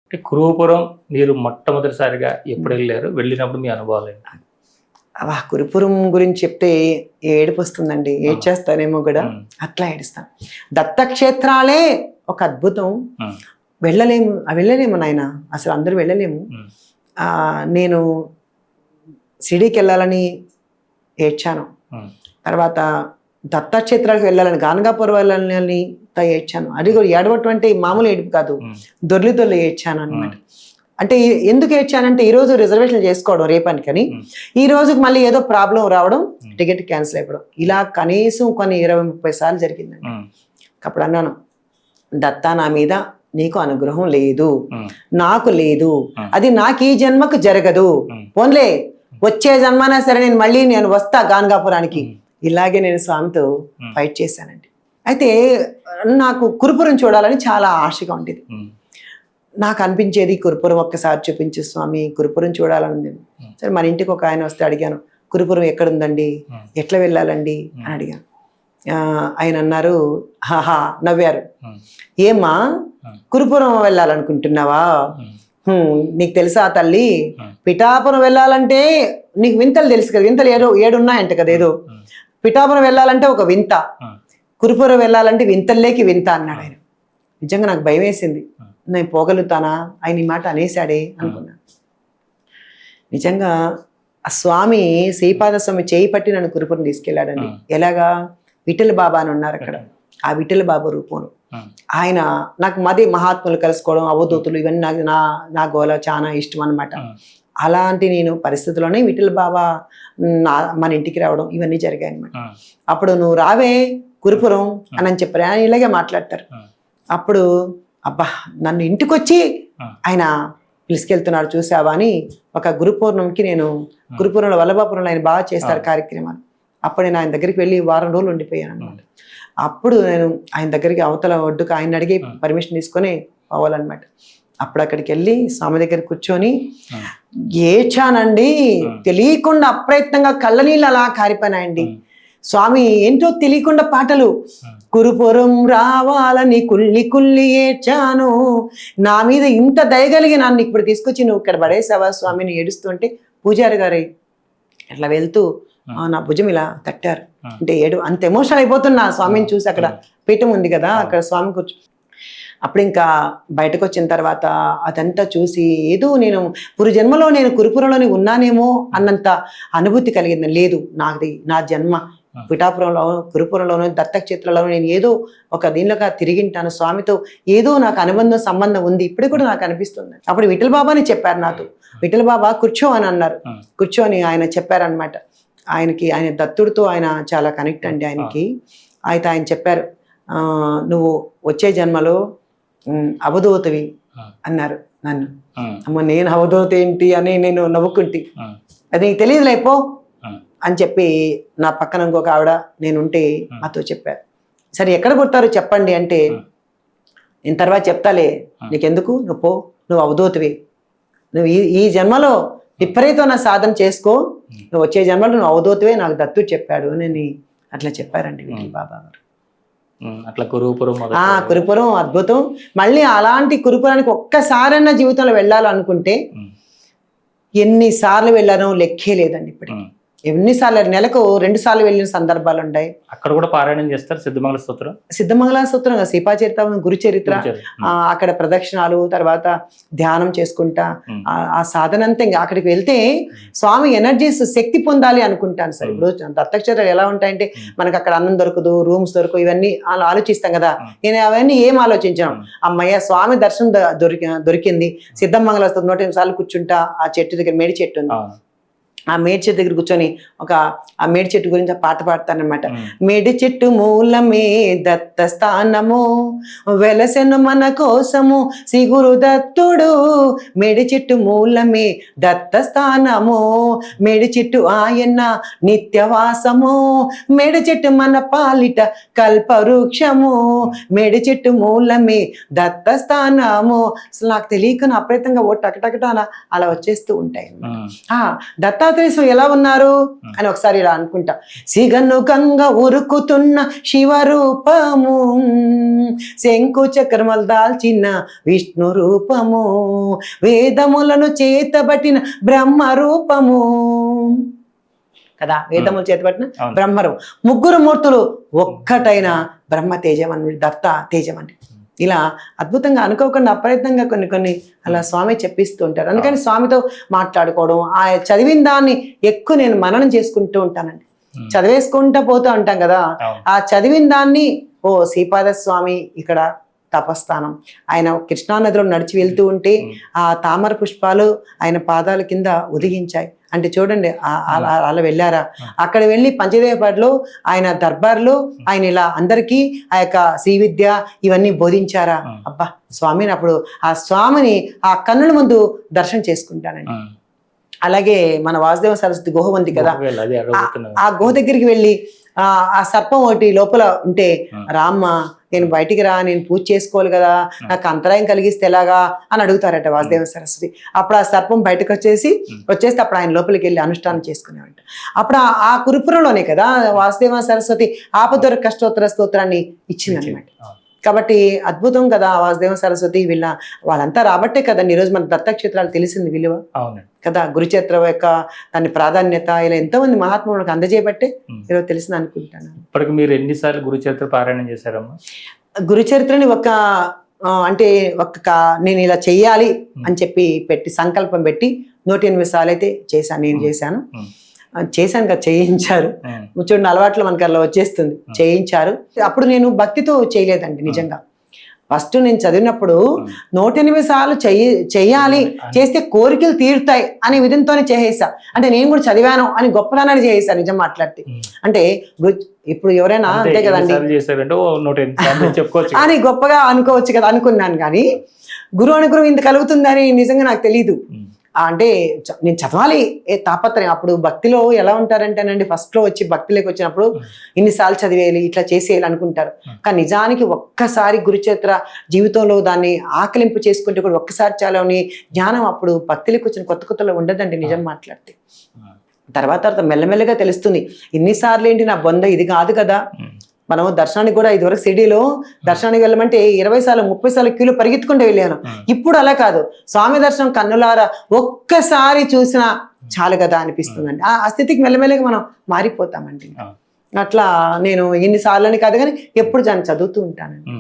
అంటే కురుపురం మీరు మొట్టమొదటిసారిగా ఎప్పుడు వెళ్ళారు? వెళ్ళినప్పుడు మీ అనుభవాలు ఏంటి? కురుపురం గురించి చెప్తే ఏడుపు వస్తుందండి, ఏడ్చేస్తానేమో కూడా. అట్లా ఏడుస్తాను. దత్తక్షేత్రాలే ఒక అద్భుతం. వెళ్ళలేము నాయన, అసలు అందరూ వెళ్ళలేము. నేను షిరిడీకి వెళ్ళాలని ఏడ్చాను. తర్వాత దత్తక్షేత్రాలకు వెళ్ళాలని, గానగాపురం వెళ్ళాలని ఏడ్చాను. అది కూడా ఏడవటం అంటే మామూలు ఏడుపు కాదు, దొర్లి ఏడ్చాను అనమాట. అంటే ఎందుకు ఏడ్చానంటే ఈరోజు రిజర్వేషన్ చేసుకోవడం రేపనికని, ఈ రోజుకి మళ్ళీ ఏదో ప్రాబ్లం రావడం, టికెట్ క్యాన్సిల్ అయిపోవడం, ఇలా కనీసం కొన్ని 20-30 సార్లు జరిగిందండి. అప్పుడు అన్నాను, దత్తా నా మీద నీకు అనుగ్రహం లేదు, నాకు లేదు, అది నాకు ఈ జన్మకు జరగదు, పోన్లే వచ్చే జన్మనా సరే నేను వస్తా గానగాపురానికి. ఇలాగే నేను స్వామితో ఫైట్ చేశానండి. అయితే నాకు కురుపురం చూడాలని చాలా ఆశగా ఉండేది. నాకు అనిపించేది కురుపురం ఒక్కసారి చూపించు స్వామి, కురుపురం చూడాలని. సరే మన ఇంటికి ఒక ఆయన వస్తే అడిగాను, కురుపురం ఎక్కడుందండి, ఎట్లా వెళ్ళాలండి అని అడిగాను. ఆయన అన్నారు, హాహా నవ్వారు, ఏమ్మా కురుపురం వెళ్ళాలనుకుంటున్నావా? నీకు తెలుసా తల్లి, పిఠాపురం వెళ్ళాలంటే నీకు వింతలు తెలుసు కదా, వింతలు 7 ఉన్నాయంట కదా, ఏదో పిఠాపురం వెళ్ళాలంటే ఒక వింత, కురుపురం వెళ్ళాలంటే వింతల్లేకి వింత అన్నాడు ఆయన. నిజంగా నాకు భయం వేసింది, నేను పోగలుగుతానా, ఆయన ఈ మాట అనేసాడే అనుకున్నాను. నిజంగా ఆ స్వామి శ్రీపాద స్వామి చేయి పట్టి నన్ను కురుపురం తీసుకెళ్ళాడండి. ఎలాగా, విఠల బాబా అని ఉన్నారు అక్కడ, ఆ విఠల బాబా రూపంలో ఆయన నాకు మహాత్ములు కలుసుకోవడం, అవధూతులు, ఇవన్నీ నాకు నా గోల చాలా ఇష్టం అనమాట. అలాంటి నేను పరిస్థితుల్లోనే విఠల బాబా మన ఇంటికి రావడం ఇవన్నీ జరిగాయి అనమాట. అప్పుడు నువ్వు రావే కురుపురం అని చెప్పారు, ఆయన ఇలాగే మాట్లాడతారు. అప్పుడు అబ్బా నన్ను ఇంటికి వచ్చి ఆయన పిలుసుకెళ్తున్నాడు చూసావా అని, ఒక గురు పౌర్ణమికి నేను గురుపురంలో వల్లభాపురంలో ఆయన బాగా చేస్తారు కార్యక్రమాలు. అప్పుడు నేను ఆయన దగ్గరికి వెళ్ళి 1 వారం రోజులు ఉండిపోయాను అనమాట. అప్పుడు నేను ఆయన దగ్గరికి అవతల ఒడ్డుకు ఆయన అడిగి పర్మిషన్ తీసుకొని పోవాలన్నమాట. అప్పుడు అక్కడికి వెళ్ళి స్వామి దగ్గర కూర్చొని ఏడ్చానండి. తెలియకుండా అప్రయత్నంగా కళ్ళ నీళ్ళు అలా కారిపోయినాయండి. స్వామి ఏంటో తెలియకుండా పాటలు, కురుపురం రావాలని కుల్లి ఏడ్చాను, నా మీద ఇంత దయగలిగి నన్ను ఇప్పుడు తీసుకొచ్చి నువ్వు ఇక్కడ పడేసావా స్వామిని ఏడుస్తుంటే, పూజారి గారు ఇట్లా వెళ్తూ నా భుజం ఇలా తట్టారు. అంటే అంత ఎమోషనల్ అయిపోతున్నా స్వామిని చూసి. అక్కడ పీఠం ఉంది కదా, అక్కడ స్వామి కూర్చో. అప్పుడు ఇంకా బయటకు వచ్చిన తర్వాత అదంతా చూసి ఏదో నేను జన్మలో నేను కురుపురంలోనే ఉన్నానేమో అన్నంత అనుభూతి కలిగింది. లేదు, నా జన్మ పిఠాపురంలో, కురుపురంలోనూ, దత్తక్షేత్రంలోనూ నేను ఏదో ఒక దీనిలోగా తిరిగింటాను, స్వామితో ఏదో నాకు అనుబంధం సంబంధం ఉంది, ఇప్పుడు కూడా నాకు అనిపిస్తుంది. అప్పుడు విఠల బాబాని చెప్పారు నాతో, విఠల బాబా కూర్చో అని అన్నారు. కూర్చోని ఆయన చెప్పారనమాట, ఆయన దత్తుడితో ఆయన చాలా కనెక్ట్ అండి ఆయనకి. అయితే ఆయన చెప్పారు, నువ్వు వచ్చే జన్మలో అవధూతవి అన్నారు నన్ను. అమ్మ నేను అవధూత ఏంటి అని నేను నవ్వుకుంటే, అది నీకు తెలియదులే పో అని చెప్పి నా పక్కన ఇంకొక ఆవిడ నేనుంటే నాతో చెప్పారు. సరే ఎక్కడ పుడతారో చెప్పండి అంటే, నేను తర్వాత చెప్తాలే, నీకెందుకు, నువ్వు పో, నువ్వు అవధూతవి, నువ్వు ఈ జన్మలో విపరీతమైన సాధన చేసుకో, నువ్వు వచ్చే జన్మలో నువ్వు అవధూతవే, నాకు దత్తుడు చెప్పాడు అని అట్లా చెప్పారండి విఠల బాబా గారు. అట్లా కురుపురం అద్భుతం. మళ్ళీ అలాంటి కురుపురానికి ఒక్కసారన్నా జీవితంలో వెళ్ళాలనుకుంటే ఎన్నిసార్లు వెళ్ళానో లెక్కే లేదండి. ఇప్పటికి ఎన్నిసార్లు, నెలకు 2 సార్లు వెళ్ళిన సందర్భాలు ఉంటాయి. అక్కడ కూడా పారాయణం చేస్తారు సిద్ధమంగళ స్తోత్రం, శ్రీపాచరిత్రం, గురు చరిత్ర, అక్కడ ప్రదక్షిణాలు, తర్వాత ధ్యానం చేసుకుంటా ఆ సాధన అంతా. ఇంకా అక్కడికి వెళ్తే స్వామి ఎనర్జీస్ శక్తి పొందాలి అనుకుంటాను సార్. ఇప్పుడు దత్తక్షేత్రాలు ఎలా ఉంటాయంటే మనకు అక్కడ అన్నం దొరకదు, రూమ్స్ దొరకవు, ఇవన్నీ ఆలోచిస్తాం కదా. నేను అవన్నీ ఏం ఆలోచించాను, అమ్మయ్య స్వామి దర్శనం దొరికింది, సిద్ధమంగళ స్తోత్రం 108 సార్లు కూర్చుంటా. ఆ చెట్టు దగ్గర మేడి చెట్టు ఉంది, ఆ మేడి చెట్టు దగ్గర కూర్చొని ఆ మేడి చెట్టు గురించి ఆ పాట పాడతానమాట. మేడి చెట్టు మూలమే దత్త స్థానము, వెలసెను మన కోసము శ్రీ గురు దత్తుడు, మేడి చెట్టు మూలమే దత్త స్థానము, మేడి చెట్టు ఆయన నిత్యవాసము, మేడి చెట్టు మన పాలిట కల్పవృక్షము, మేడి చెట్టు మూలమే దత్త స్థానము. అసలు నాకు తెలియక అప్రయత్నంగా టకటకట అలా వచ్చేస్తూ ఉంటాయి. దత్తాత్రేయ శ్రీపార్వతి ఎలా ఉన్నారు అని ఒకసారి ఇలా అనుకుంటా. సిగను గంగ ఉరుకుతున్న శివరూపము, శంకు చక్రములు దాల్చిన విష్ణు రూపము, వేదములను చేతబట్టిన బ్రహ్మ రూపము కదా, వేదములు చేతబట్టిన బ్రహ్మరు, ముగ్గురు మూర్తులు ఒక్కటైన బ్రహ్మ తేజం అని, దత్త తేజం అని. ఇలా అద్భుతంగా అనుకోకుండా అప్రయత్నంగా కొన్ని అలా స్వామి చెప్పిస్తూ ఉంటారు. అందుకని స్వామితో మాట్లాడుకోవడం, ఆ చదివిన దాన్ని ఎక్కువ నేను మననం చేసుకుంటూ ఉంటానండి. చదివేసుకుంటూ పోతూ ఉంటాం కదా, ఆ చదివిన దాన్ని శ్రీపాద స్వామి ఇక్కడ తపస్థానం, ఆయన కృష్ణానదిలో నడిచి వెళ్తూ ఉంటే ఆ తామర పుష్పాలు ఆయన పాదాల కింద ఉదిగించాయి అంటే చూడండి, అలా వెళ్ళారా. అక్కడ వెళ్ళి పంచదేవపాటలో ఆయన దర్బార్లో ఆయన ఇలా అందరికీ ఆ యొక్క శ్రీ విద్య ఇవన్నీ బోధించారా. అబ్బా స్వామిని అప్పుడు ఆ స్వామిని ఆ కన్నుల ముందు దర్శనం చేసుకుంటానండి. అలాగే మన వాసుదేవ సరస్వతి గుహ ఉంది కదా, ఆ గుహ దగ్గరికి వెళ్ళి ఆ సర్పం ఒకటి లోపల ఉంటే, రామ్మ నేను బయటికి రా, నేను పూజ చేసుకోవాలి కదా, నాకు అంతరాయం కలిగిస్తే ఎలాగా అని అడుగుతారట వాసుదేవ సరస్వతి. అప్పుడు ఆ సర్పం బయటకు వచ్చేస్తే అప్పుడు ఆయన లోపలికి వెళ్ళి అనుష్ఠానం చేసుకునేవాట. అప్పుడు ఆ కురుపురంలోనే కదా వాసుదేవ సరస్వతి ఆపదొర కష్టోత్తర స్తోత్రాన్ని ఇచ్చిందనమాట. కాబట్టి అద్భుతం కదా వాసుదేవ సరస్వతి వాళ్ళంతా రాబట్టే కదండి ఈరోజు మన దత్తక్షేత్రాలు తెలిసింది విలువ కదా, గురుక్షేత్రం యొక్క దాని ప్రాధాన్యత ఇలా ఎంతో మంది మహాత్ములకు అందజేయబట్టే ఈరోజు తెలిసింది అనుకుంటాను. ఇప్పటికి మీరు ఎన్నిసార్లు గురుచరిత్ర పారాయణం చేశారమ్మా? గురుచరిత్రని అంటే నేను ఇలా చెయ్యాలి అని చెప్పి సంకల్పం పెట్టి 108 సార్లు అయితే నేను చేశాను కదా, చేయించారు. చూడండి అలవాట్లు మనకి అలా వచ్చేస్తుంది, చేయించారు. అప్పుడు నేను భక్తితో చేయలేదండి నిజంగా. ఫస్ట్ నేను చదివినప్పుడు 108 సార్లు చెయ్యాలి, చేస్తే కోరికలు తీరుతాయి అనే విధంతోనే చేసేసా. అంటే నేను కూడా చదివాను అని గొప్పదనాన్ని చేసేసా నిజం మాట్లాడితే. అంటే ఇప్పుడు ఎవరైనా అంతే కదండి అని గొప్పగా అనుకోవచ్చు కదా అనుకున్నాను, కానీ గురువు అనుగ్రహం ఇంత కలుగుతుందని నిజంగా నాకు తెలీదు. అంటే నేను చదవాలి తాపత్రయం. అప్పుడు భక్తిలో ఎలా ఉంటారంటేనండి, ఫస్ట్లో వచ్చి భక్తిలోకి వచ్చినప్పుడు ఇన్నిసార్లు చదివేయాలి, ఇట్లా చేసేయాలి అనుకుంటారు. కానీ నిజానికి ఒక్కసారి గురుచరిత్ర జీవితంలో దాన్ని ఆకలింపు చేసుకుంటే కూడా ఒక్కసారి చాలా జ్ఞానం అప్పుడు భక్తిలోకి వచ్చిన కొత్తలో ఉండదండి నిజం మాట్లాడితే. తర్వాత మెల్లమెల్లగా తెలుస్తుంది, ఇన్నిసార్లు ఏంటి నా బొంద ఇది కాదు కదా. మనం దర్శనానికి కూడా ఇదివరకు సిటీలో దర్శనానికి వెళ్ళమంటే 20 సార్లు 30 సార్లు క్యూలో పరిగెత్తుకుంటూ వెళ్ళాను. ఇప్పుడు అలా కాదు, స్వామి దర్శనం కన్నులారా ఒక్కసారి చూసినా చాలు కదా అనిపిస్తుందండి. ఆ స్థితికి మెల్లమెల్లగా మనం మారిపోతామండి. అట్లా నేను ఇన్నిసార్లు అని కాదు కానీ ఎప్పుడు దాన్ని చదువుతూ ఉంటానండి.